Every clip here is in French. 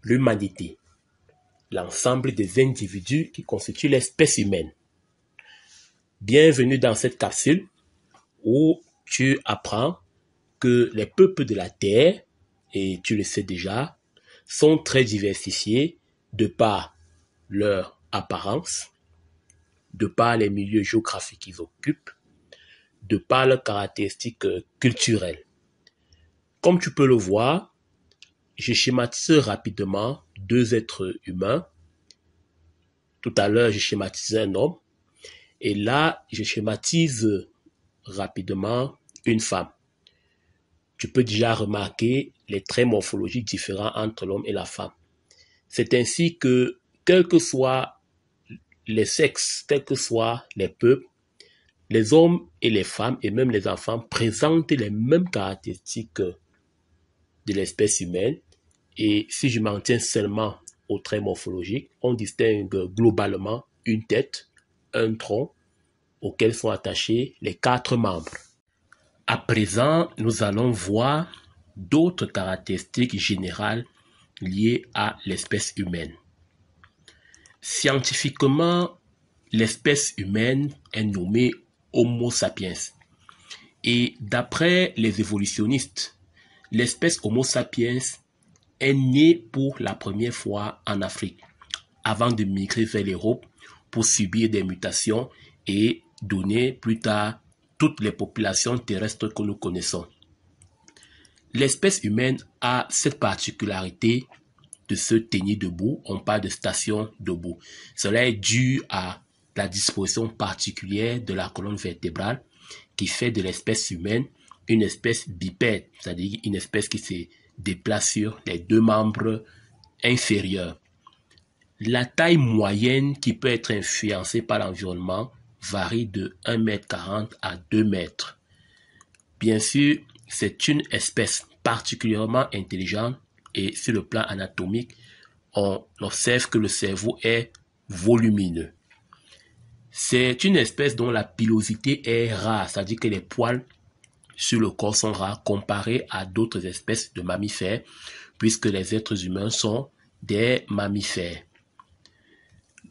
l'humanité, l'ensemble des individus qui constituent l'espèce humaine. Bienvenue dans cette capsule où tu apprends que les peuples de la Terre, et tu le sais déjà, sont très diversifiés de par leur apparence, de par les milieux géographiques qu'ils occupent, de par leurs caractéristiques culturelles. Comme tu peux le voir, je schématise rapidement deux êtres humains. Tout à l'heure, je schématisais un homme. Et là, je schématise rapidement une femme. Tu peux déjà remarquer les traits morphologiques différents entre l'homme et la femme. C'est ainsi que, quels que soient les sexes, quels que soient les peuples, les hommes et les femmes et même les enfants présentent les mêmes caractéristiques de l'espèce humaine. Et si je m'en tiens seulement aux traits morphologiques, on distingue globalement une tête, un tronc, auxquels sont attachés les 4 membres. À présent, nous allons voir d'autres caractéristiques générales liées à l'espèce humaine. Scientifiquement, l'espèce humaine est nommée Homo sapiens. Et d'après les évolutionnistes, l'espèce Homo sapiens est née pour la première fois en Afrique, avant de migrer vers l'Europe pour subir des mutations et donner plus tard toutes les populations terrestres que nous connaissons. L'espèce humaine a cette particularité de se tenir debout. On parle de station debout. Cela est dû à la disposition particulière de la colonne vertébrale qui fait de l'espèce humaine une espèce bipède, c'est-à-dire une espèce qui se déplace sur les 2 membres inférieurs. La taille moyenne qui peut être influencée par l'environnement varie de 1,40 m à 2 mètres. Bien sûr, c'est une espèce particulièrement intelligente et sur le plan anatomique, on observe que le cerveau est volumineux. C'est une espèce dont la pilosité est rare, c'est-à-dire que les poils sur le corps sont rares comparés à d'autres espèces de mammifères, puisque les êtres humains sont des mammifères.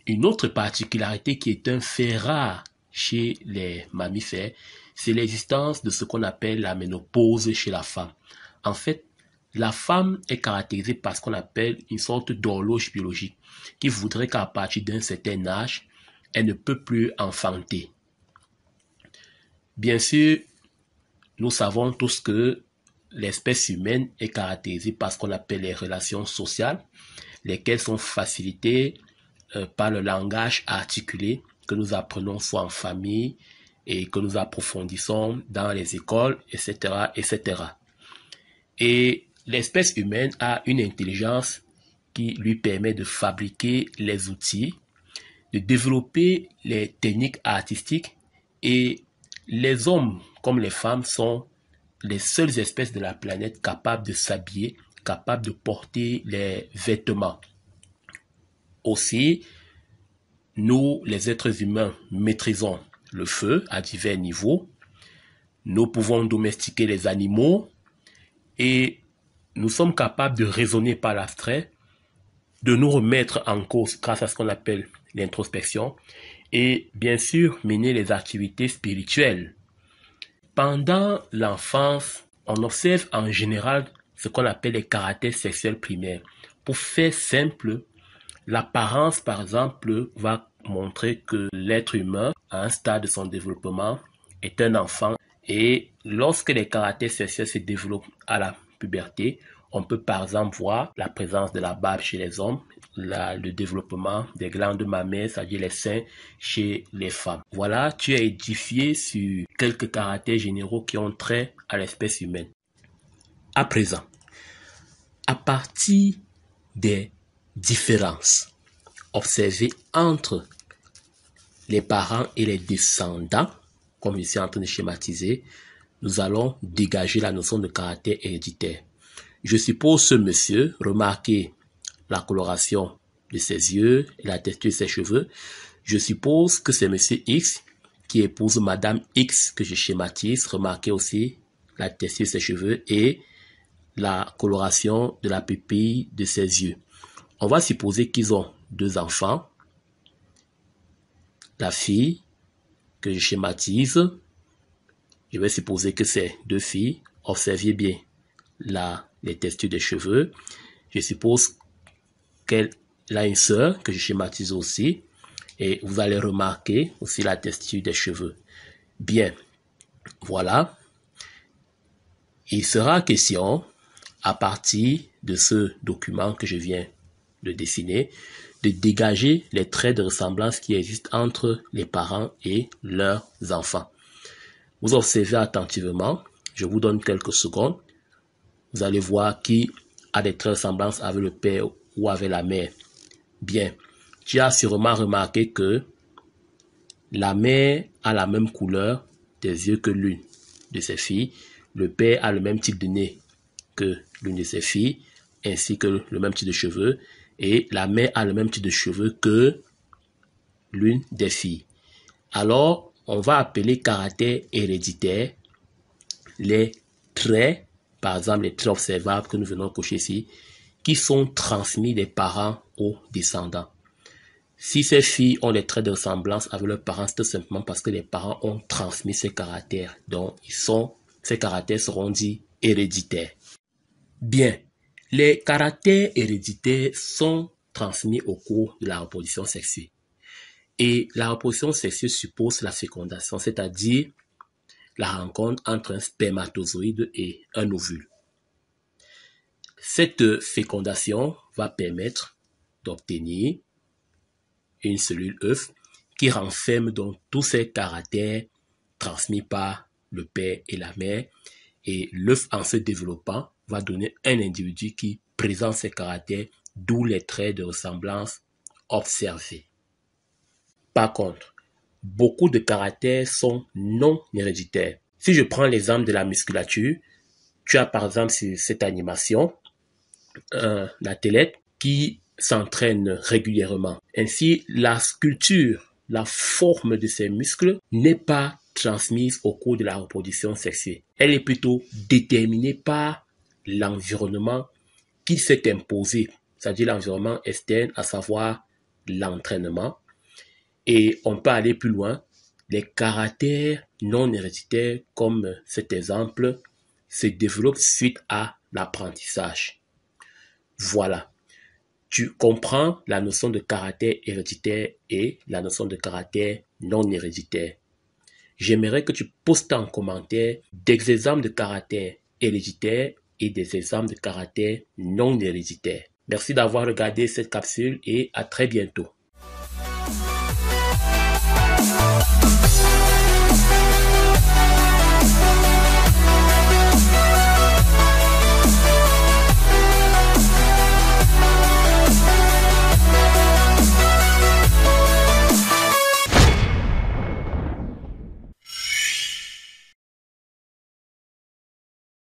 Une autre particularité qui est un fait rare chez les mammifères, c'est l'existence de ce qu'on appelle la ménopause chez la femme. En fait, la femme est caractérisée par ce qu'on appelle une sorte d'horloge biologique qui voudrait qu'à partir d'un certain âge, elle ne peut plus enfanter. Bien sûr, nous savons tous que l'espèce humaine est caractérisée par ce qu'on appelle les relations sociales, lesquelles sont facilitées par le langage articulé que nous apprenons soit en famille et que nous approfondissons dans les écoles, etc., etc. Et l'espèce humaine a une intelligence qui lui permet de fabriquer les outils, de développer les techniques artistiques, et les hommes comme les femmes sont les seules espèces de la planète capables de s'habiller, capables de porter les vêtements. Aussi, nous, les êtres humains, maîtrisons le feu à divers niveaux. Nous pouvons domestiquer les animaux et nous sommes capables de raisonner par l'abstrait, de nous remettre en cause grâce à ce qu'on appelle l'introspection et bien sûr mener les activités spirituelles. Pendant l'enfance, on observe en général ce qu'on appelle les caractères sexuels primaires. Pour faire simple, l'apparence, par exemple, va montrer que l'être humain, à un stade de son développement, est un enfant. Et lorsque les caractères sexuels se développent à la puberté, on peut par exemple voir la présence de la barbe chez les hommes, le développement des glandes mammaires, c'est-à-dire les seins, chez les femmes. Voilà, tu es édifié sur quelques caractères généraux qui ont trait à l'espèce humaine. À présent, à partir des différences observées entre les parents et les descendants, comme je suis en train de schématiser, nous allons dégager la notion de caractère héréditaire. Je suppose ce monsieur, remarquez la coloration de ses yeux et la texture de ses cheveux. Je suppose que c'est monsieur X qui épouse madame X que je schématise. Remarquez aussi la texture de ses cheveux et la coloration de la pupille de ses yeux. On va supposer qu'ils ont 2 enfants. La fille que je schématise, je vais supposer que c'est 2 filles. Observez bien les textures des cheveux. Je suppose qu'elle a une sœur que je schématise aussi. Et vous allez remarquer aussi la texture des cheveux. Bien, voilà. Il sera question, à partir de ce document que je viens de dessiner, de dégager les traits de ressemblance qui existent entre les parents et leurs enfants. Vous observez attentivement, je vous donne quelques secondes. Vous allez voir qui a des traits de ressemblance avec le père ou avec la mère. Bien, tu as sûrement remarqué que la mère a la même couleur des yeux que l'une de ses filles. Le père a le même type de nez que l'une de ses filles, ainsi que le même type de cheveux. Et la mère a le même type de cheveux que l'une des filles. Alors, on va appeler caractère héréditaire les traits, par exemple les traits observables que nous venons de cocher ici, qui sont transmis des parents aux descendants. Si ces filles ont des traits de ressemblance avec leurs parents, c'est tout simplement parce que les parents ont transmis ces caractères. Donc, ces caractères seront dits héréditaires. Bien, les caractères héréditaires sont transmis au cours de la reproduction sexuelle. Et la reproduction sexuelle suppose la fécondation, c'est-à-dire la rencontre entre un spermatozoïde et un ovule. Cette fécondation va permettre d'obtenir une cellule œuf qui renferme donc tous ces caractères transmis par le père et la mère. Et l'œuf, en se développant, va donner un individu qui présente ces caractères, d'où les traits de ressemblance observés. Par contre, beaucoup de caractères sont non héréditaires. Si je prends l'exemple de la musculature, tu as par exemple sur cette animation un athlète qui s'entraîne régulièrement. Ainsi, la sculpture, la forme de ses muscles n'est pas transmise au cours de la reproduction sexuelle. Elle est plutôt déterminée par l'environnement qui s'est imposé, c'est-à-dire l'environnement externe, à savoir l'entraînement. Et on peut aller plus loin. Les caractères non héréditaires, comme cet exemple, se développent suite à l'apprentissage. Voilà. Tu comprends la notion de caractère héréditaire et la notion de caractère non héréditaire. J'aimerais que tu postes en commentaire des exemples de caractères héréditaires et des exemples de caractères non héréditaires. Merci d'avoir regardé cette capsule et à très bientôt.